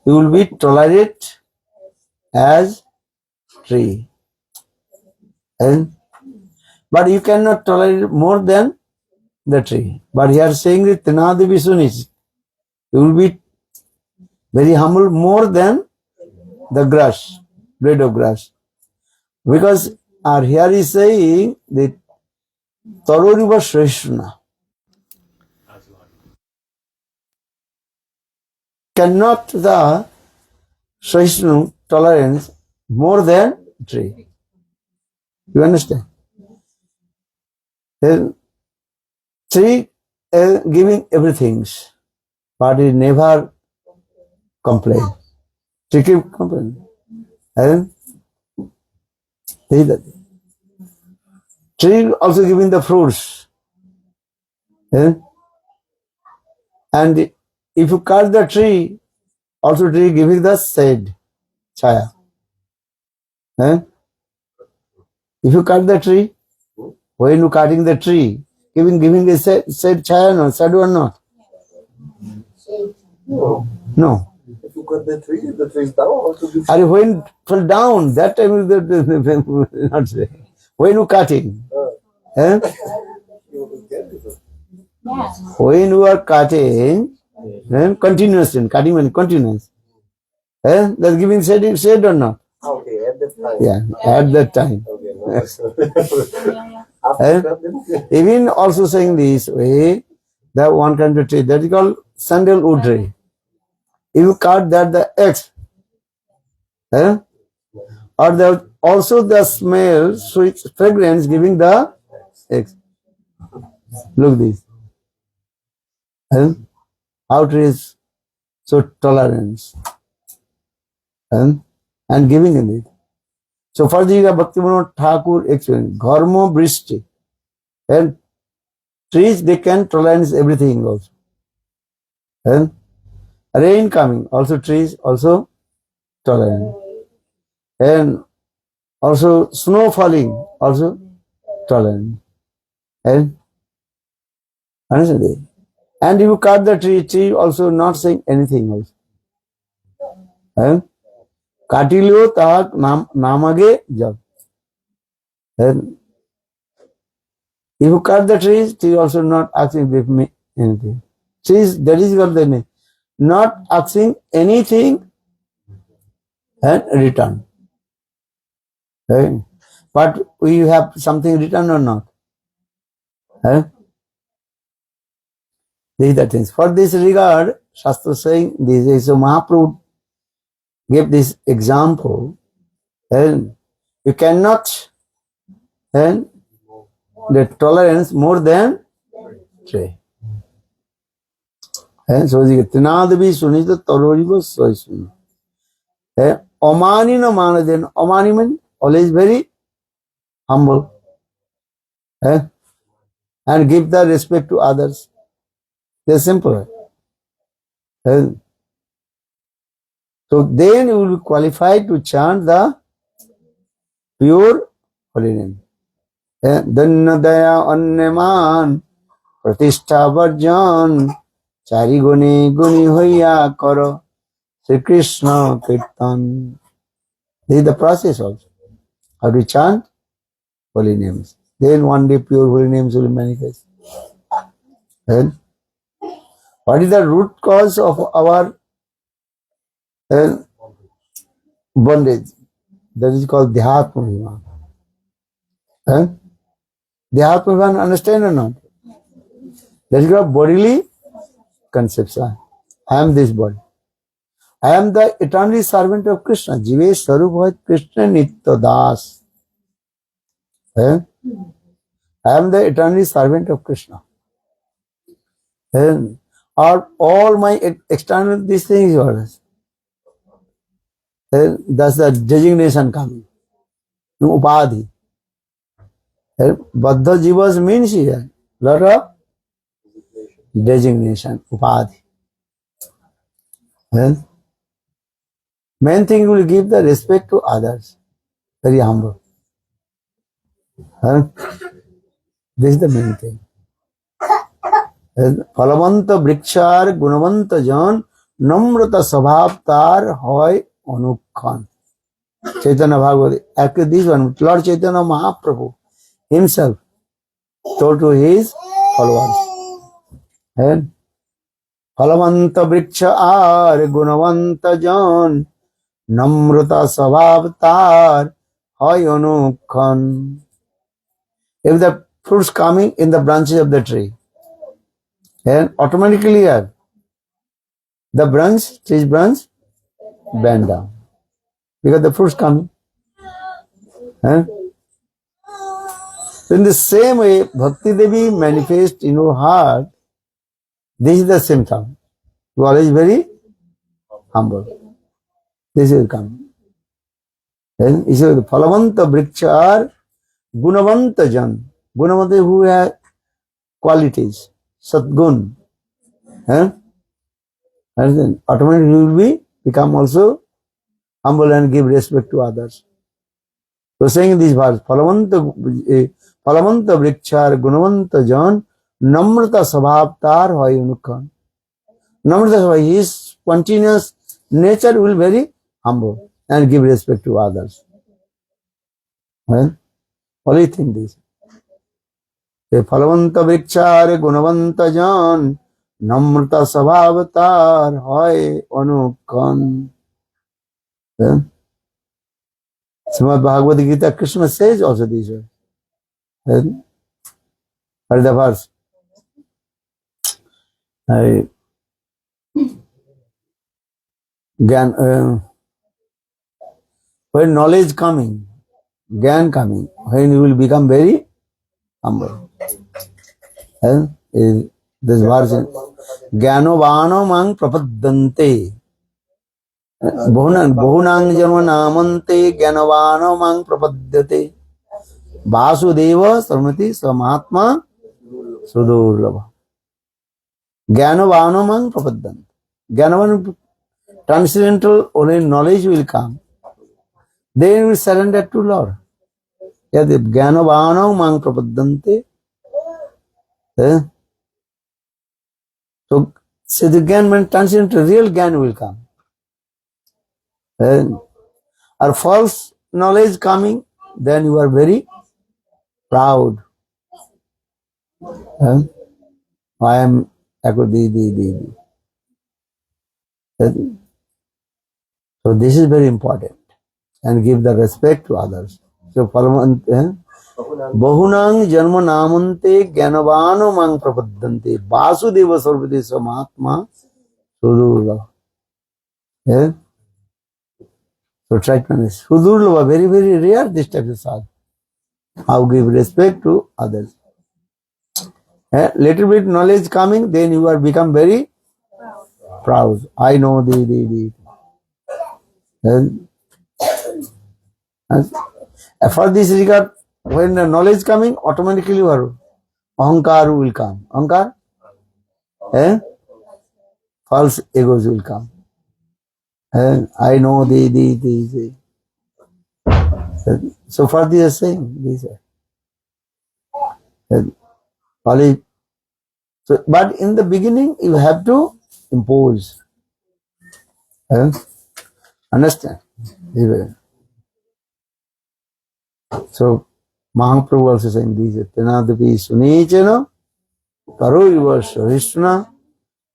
You will be tolerate as tree. And but you cannot tolerate more than the tree. But here saying that Tinadi Visunis, you will be very humble more than the grass, blade of grass. Because here is saying that Taroriva Shrishna cannot the Shrishnu tolerance more than tree. You understand? Then tree giving everything, but it never complain. Tree keep complaining. And tree also giving the fruits. And if you cut the tree, also tree giving the shade, chaya. If you cut the tree, when you cutting the tree, giving a shade chaya, no, shadow or not? No. If you cut the tree is down. Also gives. And when it fell down, that time is the not say. When you cutting, when you are cutting, continuous in cutting and continuous, that's giving shade or not? Okay, at that time. Yeah, at that time. Okay, Even also saying this way, that one kind of tree that is called sandalwood tree. If you cut that the X, or the also the smell, sweet fragrance giving the X. Look this. How tree is so tolerance and giving in it. So for the Bhaktivinoda Thakur experience, Gharma Brishti, and trees they can tolerance everything also. And rain coming, also trees also tolerant. And also snow falling, also tolerant. And understand? And if you cut the tree also not saying anything also. And Katilio tak namage jab. And if you cut the tree also not asking with me anything. Trees, that is what they mean. Not asking anything and return. Right? But we have something written or not? These are the things. For this regard, Shastra saying this is so Mahaprabhu gave this example, and you cannot and the tolerance more than tree. And so the Tinadavi Sunita Taroriva Soisuna. Omani no Manaden. Omani means always very humble. And give the respect to others. They're simple. So then you will be qualified to chant the pure holy name. Dhanna Daya Anneman Pratishtha Varjan Chari Guni Guni Hoya Karo Sri Krishna Kirtan. This is the process also. How to chant holy names. Then one day pure holy names will manifest. Then what is the root cause of our bondage? That is called Dhyatma Abhiman. Dhyatma Abhiman, understand or not? That is called bodily conception. I am this body. I am the eternally servant of Krishna. Jive Sarup Bhavat Krishna Nitya Das. I am the eternally servant of Krishna. Or all my external these things is yours. That's the designation coming. Upadhi. Baddha jivas means here. Lot of designation. Upadhi. Main thing will give the respect to others. Very humble. This is the main thing. Phalavanta brikshar gunavanta jan নম্রতা স্বভাব তার হয় অনুক্ষণ। Chaitanya Bhagavad, actually this one, Lord Chaitanya Mahaprabhu himself told to his followers. And फलवंत वृक्ष are गुणवंत जन नम्रता स्वभाव तार হয় অনুক্ষণ. If the fruits coming in the branches of the tree, and automatically the tree's branch bend down because the fruits coming. So in the same way, Bhakti Devi manifests in your heart. This is the symptom. You are always very humble. This will come. Then he said, Phalavanta Vrikshar Gunavanta Jan. Gunavanta who has qualities, Satgun. And then automatically you will become also humble and give respect to others. So saying in this verse, Phalavanta Vrikshar Gunavanta Jan Namrata Sabhav Tar Hoy Unukhan. Namrata Sabhav, his spontaneous nature will very humble and give respect to others. Only think this. Phalavanta Vrikshar Gunavanta Jan Namrata Sabhav Tar Hoy Unukhan. Srimad Bhagavad Gita, Krishna says also this way. What is the verse? When knowledge coming, Gyan coming, when you will become very humble. This verse, Gyano Vano Mang Prapadante. Bahunang Janma Namante Gyanavano Mang Prapadyate. Vasudeva Sarmati Samahatma Sudurlava. Gyanavano Mang Prapadyante. Gyanavan, transcendental only knowledge will come. They will surrender to Lord. Yadi Gyanavano Mang Prapadyante. So, see the Gyan means transcendental, real Gyan will come. Or false knowledge coming, then you are very proud. I am So this is very important, and give the respect to others. So Bahunang Janma Namante Gyanavano Mang Prapadyante Vasudeva Sarvati Samahatma Sudurlava. So try to understand. Sudurlava, very, very rare this type of sadhana. How give respect to others. Little bit knowledge coming, then you are become very proud. I know the. And for this regard, when the knowledge coming, automatically ahankar will come. Ahankar? False egos will come. I know the. So for this saying, this. So, but in the beginning, you have to impose. Understand? So, Mahaprabhu also saying this. Tenadapi sunechana karo iva sharishna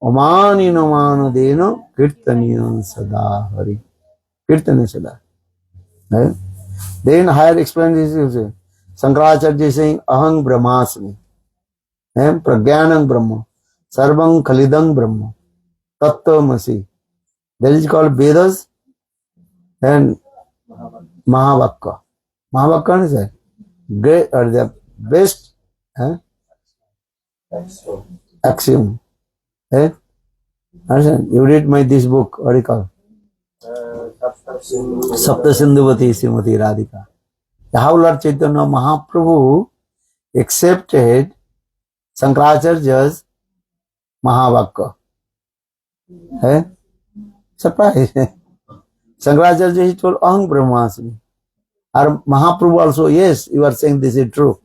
omanino manadeno kirtaniya sada hari. Kirtaniya sada. Then higher explanation, Shankaracharya is saying, Aham Brahmasmi, Pragyanam Brahma, Sarvam Khalidam Brahma, Tattvamasi. That is called Vedas and Mahavakya. Mahavakya is a great or the best axiom. You read this book, what do you call? Sapta Sindhuvati Srimati Radhika. How Lord Chaitanya Mahaprabhu accepted Shankaracharya's Mahavakya. Surprise. Shankaracharya he told Aham Brahmasmi. Or Mahaprabhu also, yes, you are saying this is true.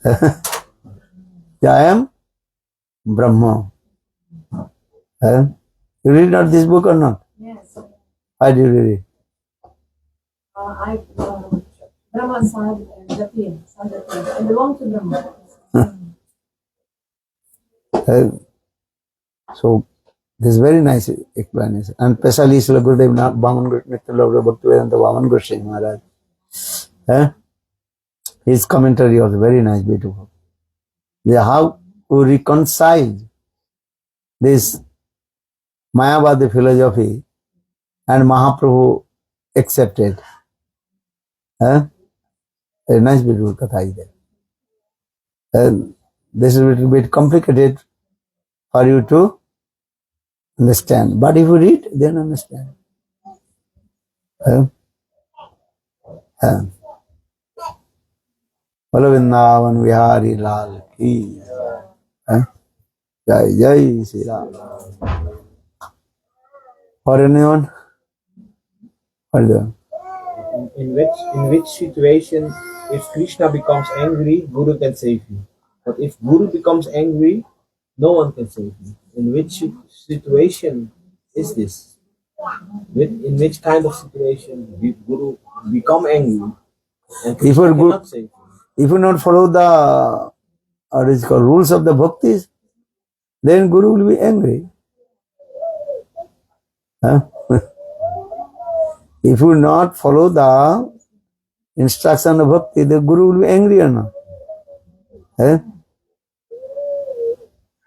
I am Brahma. You read not this book or not? Yes. Why do you read it? Brahman Sahib and Jatin. I belong to Brahman. So this is very nice explanation. And especially Srila Gurudev Vaman Nityananda Bhaktivedanta Vaman Goswami Maharaj. His commentary was very nice, beautiful. How to reconcile this Mayavadi philosophy and Mahaprabhu accepted. A nice beautiful katha is there. And this is a little bit complicated for you to understand. But if you read, then understand. Bolo Vrindavan Vihari Lal ki. Jai Jai Shri Ram. For anyone? What is that? In which situation, if Krishna becomes angry, Guru can save you. But if Guru becomes angry, no one can save you. In which situation is this? In which kind of situation did Guru become angry and If Krishna you're good, cannot save you? if you not follow the what is called rules of the bhaktis, then Guru will be angry. If you not follow the instruction of bhakti, the Guru will be angry or not.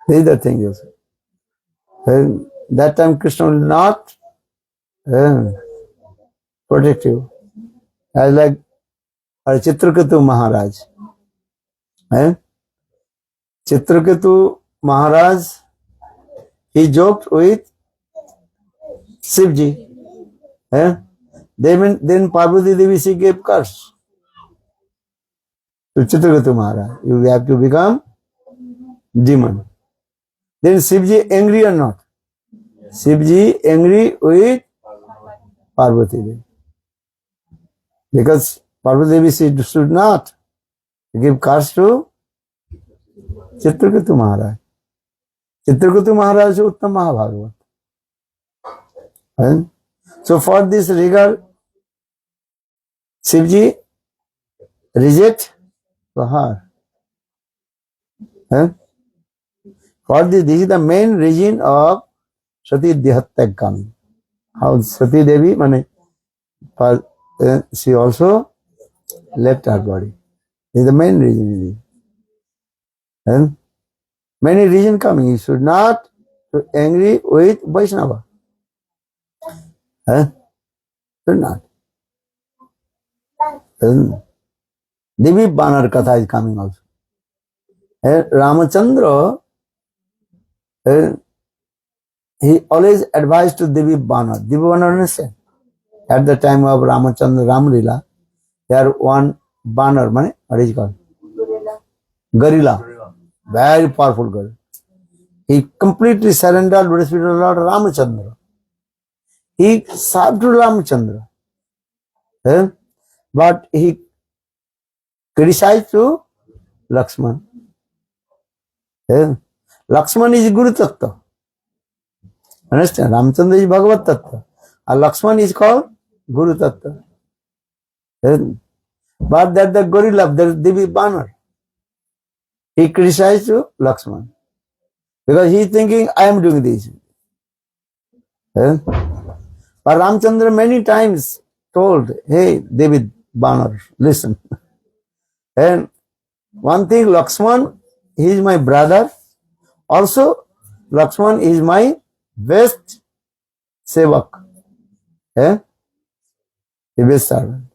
This is the thing. Also. That time Krishna will not protect you. As like Chitraketu Maharaj. Chitraketu Maharaj, he joked with Shivji. Then Parvati Devi, she gave curse to Chitraketu Maharaj. You have to become demon. Then Shivji angry or not? Shivji angry with Parvati Devi. Because Parvati Devi, she should not give curse to Chitraketu Maharaj. Chitraketu Maharaj is Uttam Mahabhagavat. So for this regard, Shivji reject her. For this is the main reason of Sati Dehatyak coming. How Sati Devi, she also left her body. This is the main reason. Many reasons coming. You should not be angry with Vaishnava. Should not. Devi Banar Katha is coming also. Ramachandra, he always advised to Devi Banar. Devi Banar, understand? At the time of Ramachandra Ramlila, there one Banar, what is it called? Garila. Very powerful girl. He completely surrendered to the spirit of Lord Ramachandra. He served to Ramachandra. But he criticized to Lakshman. Lakshman is Guru Tattva. Understand? Ramachandra is Bhagavat Tattva. And Lakshman is called Guru Tattva. But that the gorilla, the Devi Banar, he criticized to Lakshman. Because he is thinking, I am doing this. But Ramachandra many times told, hey, Devi Banar, listen. And one thing, Lakshman, he is my brother. Also, Lakshman is my best sevak. The best servant.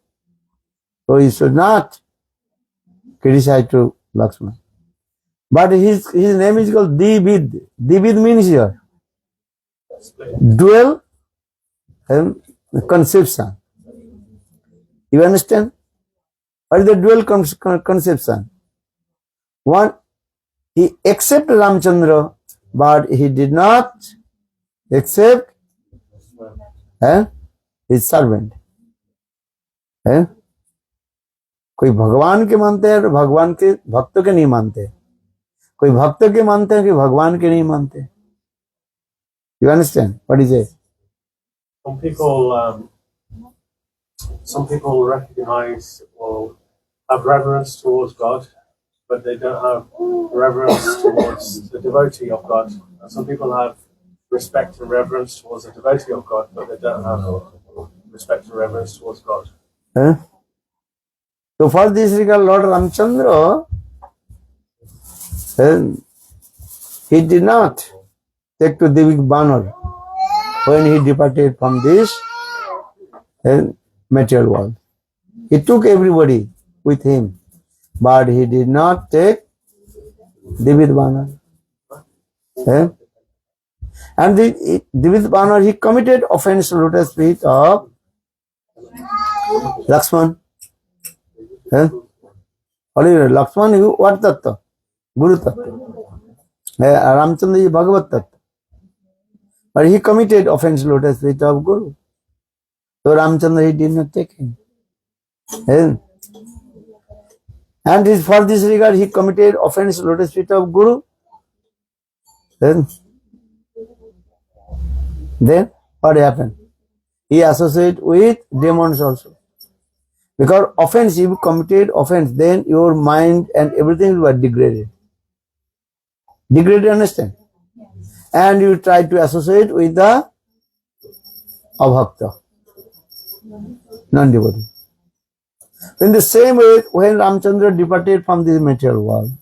So he should not criticize to Lakshman. But his name is called Divid. Divid means here dual conception. You understand? What is the dual conception? One, he accepted Ramachandra, but he did not accept his servant. कोई भगवान के मानते हैं, भगवान के भक्तों के नहीं मानते. कोई भक्तों के मानते हैं कि भगवान के नहीं मानते. You understand what he says? Some people recognize or have reverence towards God, but they don't have reverence towards the devotee of God. And some people have respect and reverence towards the devotee of God, but they don't have respect and reverence towards God. Huh? So for this regard, Lord Ramchandra, he did not take to Divik Banar when he departed from this material world. He took everybody with him, but he did not take Divik Banar. And the Divik Banar, he committed offense to lotus feet of Lakshman. Lakshman, what tattva? Guru tattva. Ramchandra is Bhagavat tattva. But he committed offense to lotus feet of Guru. So Ramchandra, he did not take him. And for this regard, he committed offense to lotus feet of Guru. Then what happened? He associated with demons also. Because offense, if you committed offense, then your mind and everything will be degraded. Degraded, understand? And you try to associate with the abhakta, non-devotee. In the same way, when Ramchandra departed from this material world,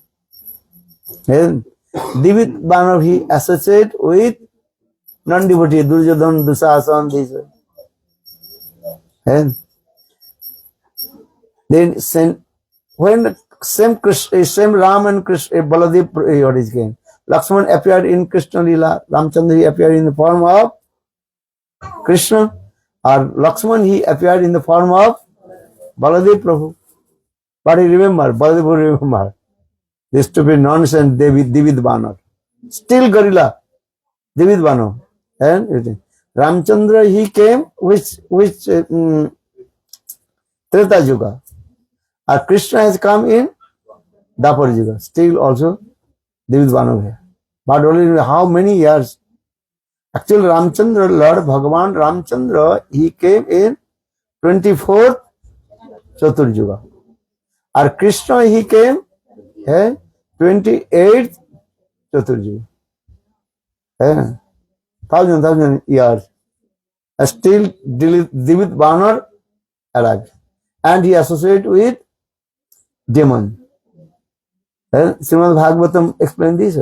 then Divik Banar, he associated with non-devotee, Duryodhan, Dusasan, these. Then when same Ram and Krishna, Baladev, what is again? Lakshman appeared in Krishna Lila, Ramchandra he appeared in the form of Krishna, or Lakshman he appeared in the form of Baladev Prabhu. But he remember, Baladev remember, this stupid nonsense, Divik Banar. Still gorilla, Divik Banar. And Ramchandra he came, which Treta Yuga. Krishna has come in Dapar Yuga. Still also Divik Banar here. But only how many years? Actually, Ramchandra, Lord Bhagavan Ramchandra, he came in 24th Chatur Yuga. Krishna, he came 28th Chatur Yuga. Thousand years. Still Divik Banar arrived. And he associated with demon. Srimad Bhagavatam explained this.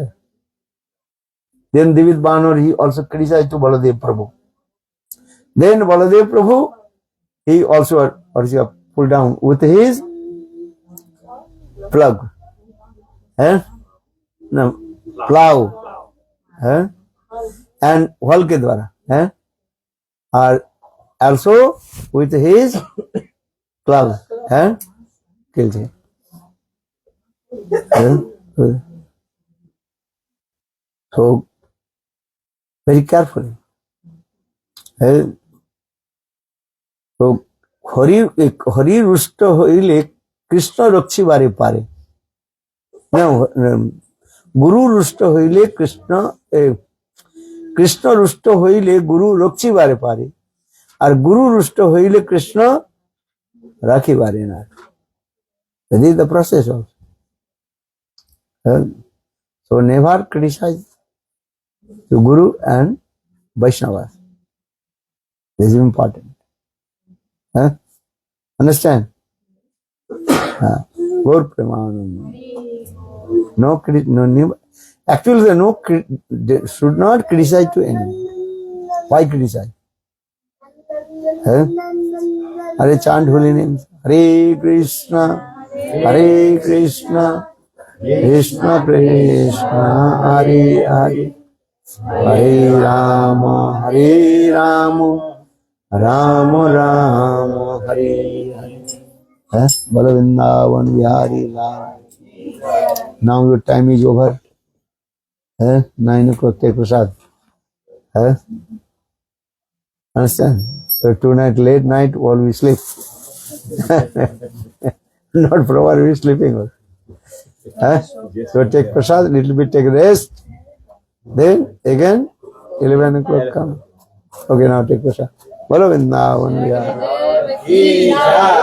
Then Divik Banar, he also criticized to Baladev Prabhu. Then Baladev Prabhu, he also pulled down with his plug. No, plow. And whal ke dwara. Also with his club. Killed him. So, very carefully. So, Hari Rusta Hoile Krishna Rakshi Bare Pare. Now, Guru Rusta Hoile Krishna Rusta Hoile Guru Rakshi Bare Pare. Or Guru Rusta Hoile Krishna Rakhi Bare Not. That is the process also. So never criticize the Guru and Vaishnavas. This is important. Understand? Gaur Premanand. No, actually, they should not criticize to anyone. Why criticize? Hare chant holy names. Hare Krishna, Krishna Krishna, Hare Hare, Hare Rama, Rama Rama, Hare Hare. Balavindavan Vihari Lal. Now your time is over. 9 o'clock, take prasad. Understand? So tonight, late night, while we sleep. Not proper, we sleeping. So take prasad, little bit take rest. Then again, 11 o'clock come. Okay, now take prasad. Bolo Vrindavan Vihara. Ki jai.